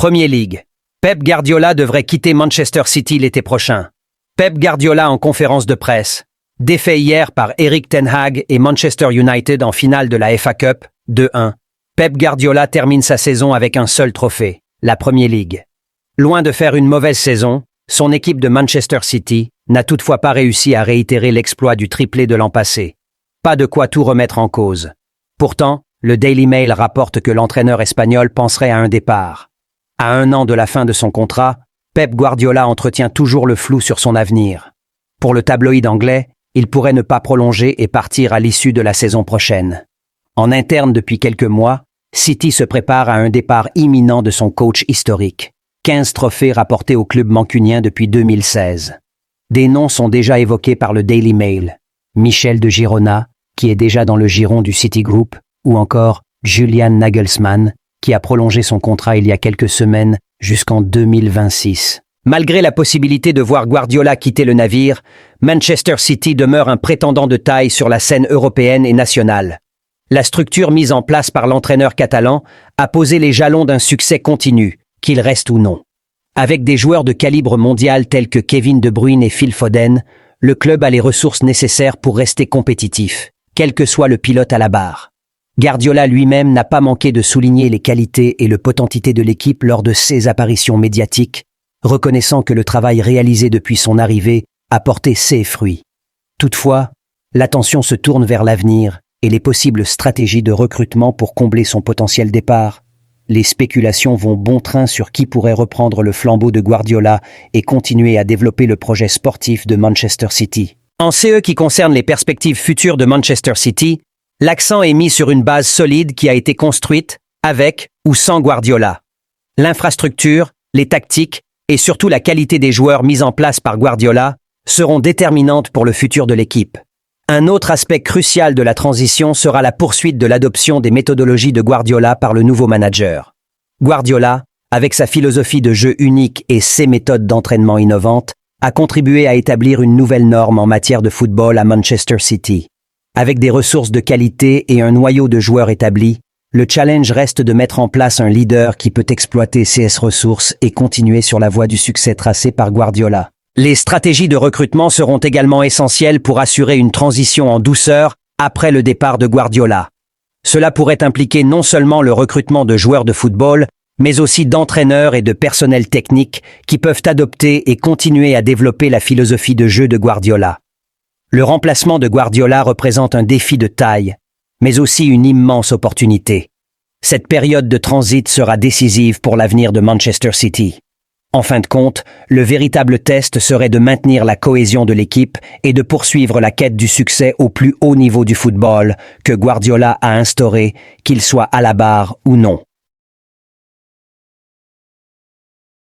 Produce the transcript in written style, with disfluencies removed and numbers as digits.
Premier League. Pep Guardiola devrait quitter Manchester City l'été prochain. Pep Guardiola en conférence de presse. Défait hier par Erik ten Hag et Manchester United en finale de la FA Cup, 2-1. Pep Guardiola termine sa saison avec un seul trophée, la Premier League. Loin de faire une mauvaise saison, son équipe de Manchester City n'a toutefois pas réussi à réitérer l'exploit du triplé de l'an passé. Pas de quoi tout remettre en cause. Pourtant, le Daily Mail rapporte que l'entraîneur espagnol penserait à un départ. À 1 an de la fin de son contrat, Pep Guardiola entretient toujours le flou sur son avenir. Pour le tabloïd anglais, il pourrait ne pas prolonger et partir à l'issue de la saison prochaine. En interne depuis quelques mois, City se prépare à un départ imminent de son coach historique. 15 trophées rapportés au club mancunien depuis 2016. Des noms sont déjà évoqués par le Daily Mail. Michel de Girona, qui est déjà dans le giron du City Group, ou encore Julian Nagelsmann, qui a prolongé son contrat il y a quelques semaines jusqu'en 2026. Malgré la possibilité de voir Guardiola quitter le navire, Manchester City demeure un prétendant de taille sur la scène européenne et nationale. La structure mise en place par l'entraîneur catalan a posé les jalons d'un succès continu, qu'il reste ou non. Avec des joueurs de calibre mondial tels que Kevin De Bruyne et Phil Foden, le club a les ressources nécessaires pour rester compétitif, quel que soit le pilote à la barre. Guardiola lui-même n'a pas manqué de souligner les qualités et le potentiel de l'équipe lors de ses apparitions médiatiques, reconnaissant que le travail réalisé depuis son arrivée a porté ses fruits. Toutefois, l'attention se tourne vers l'avenir et les possibles stratégies de recrutement pour combler son potentiel départ. Les spéculations vont bon train sur qui pourrait reprendre le flambeau de Guardiola et continuer à développer le projet sportif de Manchester City. En ce qui concerne les perspectives futures de Manchester City, l'accent est mis sur une base solide qui a été construite avec ou sans Guardiola. L'infrastructure, les tactiques et surtout la qualité des joueurs mis en place par Guardiola seront déterminantes pour le futur de l'équipe. Un autre aspect crucial de la transition sera la poursuite de l'adoption des méthodologies de Guardiola par le nouveau manager. Guardiola, avec sa philosophie de jeu unique et ses méthodes d'entraînement innovantes, a contribué à établir une nouvelle norme en matière de football à Manchester City. Avec des ressources de qualité et un noyau de joueurs établis, le challenge reste de mettre en place un leader qui peut exploiter ces ressources et continuer sur la voie du succès tracé par Guardiola. Les stratégies de recrutement seront également essentielles pour assurer une transition en douceur après le départ de Guardiola. Cela pourrait impliquer non seulement le recrutement de joueurs de football, mais aussi d'entraîneurs et de personnel technique qui peuvent adopter et continuer à développer la philosophie de jeu de Guardiola. Le remplacement de Guardiola représente un défi de taille, mais aussi une immense opportunité. Cette période de transit sera décisive pour l'avenir de Manchester City. En fin de compte, le véritable test serait de maintenir la cohésion de l'équipe et de poursuivre la quête du succès au plus haut niveau du football que Guardiola a instauré, qu'il soit à la barre ou non.